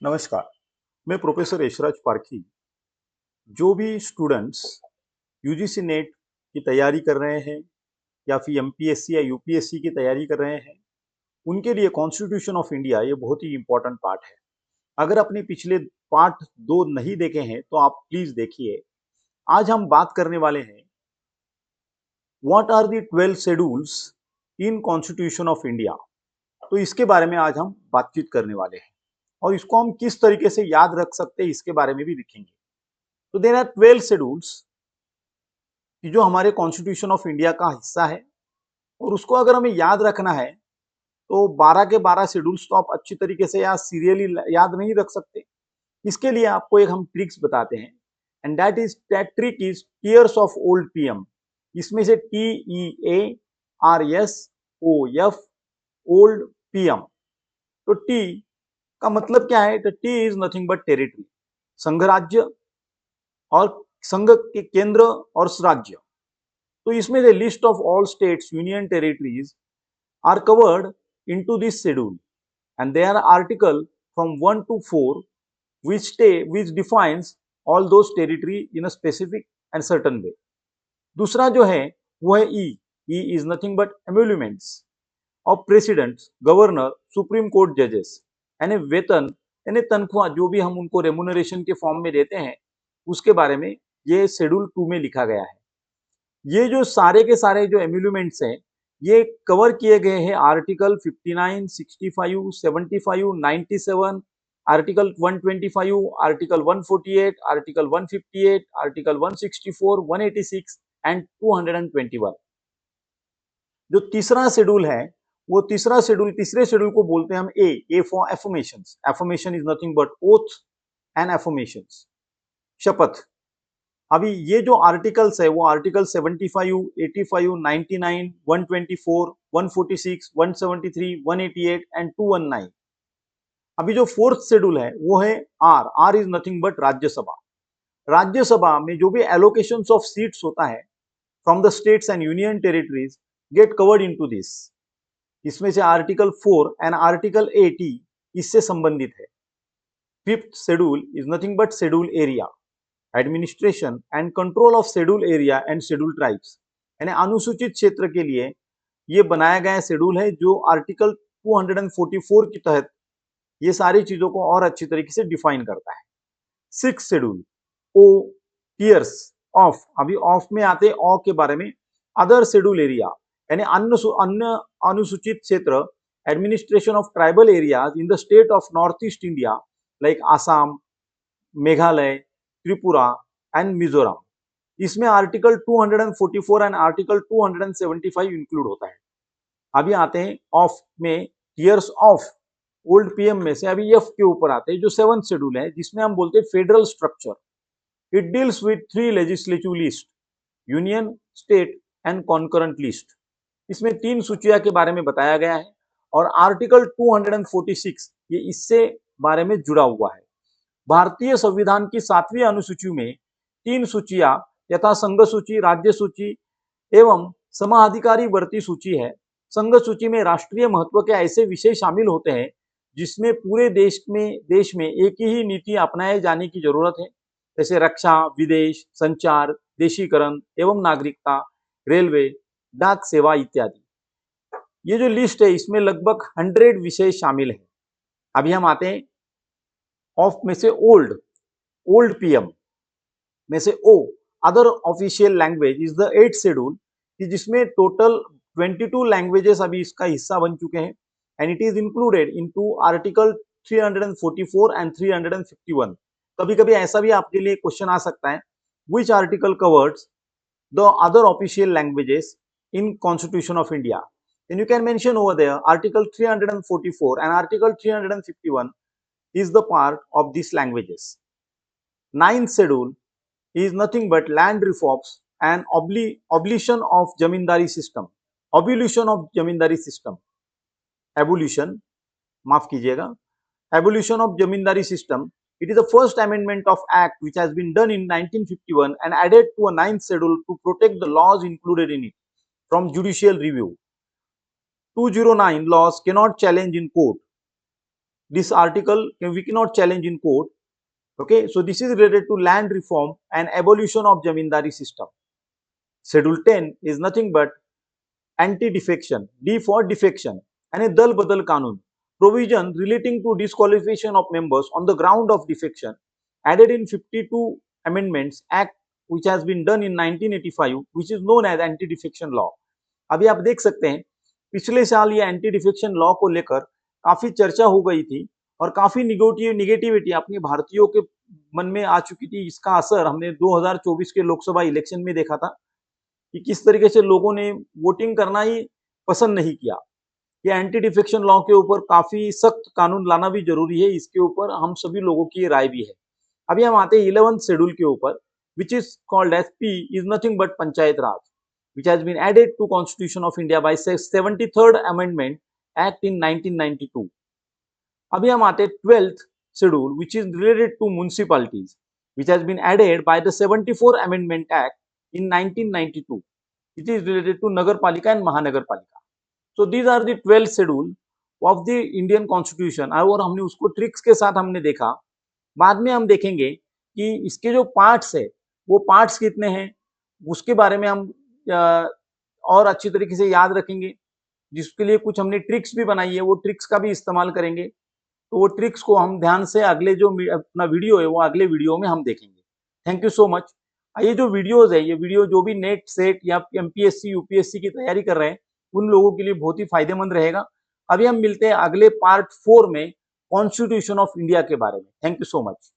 नमस्कार। मैं प्रोफेसर यशराज पारखी। जो भी स्टूडेंट्स यूजीसी नेट की तैयारी कर रहे हैं या फिर एमपीएससी या यूपीएससी की तैयारी कर रहे हैं, उनके लिए कॉन्स्टिट्यूशन ऑफ इंडिया ये बहुत ही इंपॉर्टेंट पार्ट है। अगर आपने पिछले पार्ट 2 नहीं देखे हैं तो आप प्लीज देखिए। आज हम बात करने वाले हैं what are the 12 schedules in constitution of India. तो इसके बारे में आज हम बातचीत करने वाले हैं और इसको हम किस तरीके से याद रख सकते हैं इसके बारे में भी देखेंगे। तो देयर आर 12 शेड्यूल्स कि जो हमारे कॉन्स्टिट्यूशन ऑफ इंडिया का हिस्सा है और उसको अगर हमें याद रखना है तो 12 के 12 शेड्यूल्स तो आप अच्छी तरीके से या सीरियली याद नहीं रख सकते। इसके लिए आपको एक हम ट्रिक्स बताते हैं and that trick is tears of old PM. इसमें से TEARS ओल्ड पीएम। तो टी का मतलब क्या है? तो T is nothing but territory, संघ राज्य और संघ के केंद्र और राज्य। तो इसमें the list of all states union territories are covered into this schedule and they are article from 1 to 4 which defines all those territory in a specific and certain way. दूसरा जो है वो है E is nothing but emoluments of presidents, governor, supreme court judges यानी वेतन यानी तनख्वाह जो भी हम उनको रेमुनरेशन के फॉर्म में देते हैं उसके बारे में ये शेड्यूल 2 में लिखा गया है। ये जो सारे के सारे जो एम्यूलमेंट्स हैं ये कवर किए गए हैं article 59, 65, 75, 97, article 125, article 148, article 158, article 164, 186 and 221। जो तीसरा शेड्यूल है वो तीसरे शेड्यूल को बोलते हैं हम A for affirmations. Affirmation is nothing but oath and affirmations, शपथ। अभी ये जो आर्टिकल्स है वो आर्टिकल 75, 85, 99, 124, 146, 173, 188 एंड 219। अभी जो फोर्थ शेड्यूल है वो है are is nothing but Rajya Sabha. Rajya Sabha में जो भी एलोकेशंस ऑफ सीट्स होता है from the states and union territories get covered into this. इसमें से आर्टिकल 4 एंड आर्टिकल 80 इससे संबंधित है। Fifth schedule is nothing but schedule area, administration and control of schedule area and schedule tribes यानी अनुसूचित क्षेत्र के लिए ये बनाया गया शेड्यूल है जो आर्टिकल 244 के तहत ये सारी चीजों को और अच्छी तरीके से डिफाइन करता है। सिक्स शेड्यूल ओ टीयर्स ऑफ। अभी ऑफ में आते ऑ के बारे में। अदर शेड्यूल एरिया यानी अन्य अनुसूचित क्षेत्र, administration of tribal areas in the state of north east India like Assam, Meghalaya, Tripura and Mizoram. इसमें आर्टिकल 244 एंड आर्टिकल 275 इंक्लूड होता है। अभी आते हैं ऑफ में, टीयर्स ऑफ ओल्ड पीएम में से अभी एफ के ऊपर आते हैं जो 7th शेड्यूल है जिसमें हम बोलते हैं federal structure. It deals with 3 legislative list, union, state and concurrent list. इसमें 3 सूचियां के बारे में बताया गया है और आर्टिकल 246 ये इससे बारे में जुड़ा हुआ है। भारतीय संविधान की 7वीं अनुसूची में 3 सूचियां यथा संघ सूची, राज्य सूची एवं समाधिकारी वर्ती सूची है। संघ सूची में राष्ट्रीय महत्व के ऐसे विषय शामिल होते हैं जिसमें पूरे देश में एक ही नीति अपनाए जाने की जरूरत है, जैसे रक्षा, विदेश, संचार, देशीकरण एवं नागरिकता, रेलवे, डाक सेवा इत्यादि। ये जो लिस्ट है इसमें लगभग 100 विषय शामिल है। अभी हम आते हैं ऑफ में से ओल्ड पीएम में से ओ other official language is the 8th schedule कि जिसमें टोटल 22 लैंग्वेजेस अभी इसका हिस्सा बन चुके हैं and it is included into article 344 and 351। कभी कभी ऐसा भी आपके लिए क्वेश्चन आ सकता है which article covers the other official languages in constitution of India, then you can mention over there article 344 and article 351 is the part of these languages. 9th schedule is nothing but land reforms and abolition of zamindari system, abolition of zamindari system, abolition, माफ कीजिएगा, abolition of zamindari system. It is the first amendment of act which has been done in 1951 and added to a 9th schedule to protect the laws included in it from judicial review. 209 laws cannot challenge in court. this article we cannot challenge in court. Okay, so this is related to land reform and abolition of zamindari system. Schedule 10 is nothing but anti defection, D for defection, and a dal badal kanun, provision relating to disqualification of members on the ground of defection, added in 52 amendments act which has been done in 1985, which is known as anti defection law. अभी आप देख सकते हैं पिछले साल ये anti defection law को लेकर काफी चर्चा हो गई थी और काफी निगेटिविटी अपने भारतीयों के मन में आ चुकी थी। इसका असर हमने 2024 के लोकसभा इलेक्शन में देखा था कि किस तरीके से लोगों ने वोटिंग करना ही पसंद नहीं किया। ये एंटी डिफेक्शन लॉ के ऊपर काफी सख्त कानून लाना भी जरूरी है, इसके ऊपर हम सभी लोगों की राय भी है। अभी हम आते हैं 11th शेड्यूल के ऊपर, which is called as P is nothing but Panchayat Raj, which has been added to Constitution of India by 73rd Amendment Act in 1992. अभी हम आते हैं 12th schedule, which is related to municipalities, which has been added by the 74th Amendment Act in 1992. It is related to Nagar Palika and Mahanagar Palika. So these are the 12 schedule of the Indian Constitution. और हमने उसको tricks के साथ हमने देखा। बाद में हम देखेंगे कि इसके जो पार्ट्स है वो पार्ट्स कितने हैं, उसके बारे में हम और अच्छी तरीके से याद रखेंगे, जिसके लिए कुछ हमने ट्रिक्स भी बनाई है, वो ट्रिक्स का भी इस्तेमाल करेंगे। तो वो ट्रिक्स को हम ध्यान से अगले जो अपना वीडियो है वो अगले वीडियो में हम देखेंगे। Thank you so much. ये जो वीडियोज है, ये वीडियो जो भी नेट सेट या एमपीएससी यूपीएससी की तैयारी कर रहे हैं उन लोगों के लिए बहुत ही फायदेमंद रहेगा। अभी हम मिलते हैं अगले पार्ट 4 में कॉन्स्टिट्यूशन ऑफ इंडिया के बारे में। Thank you so much.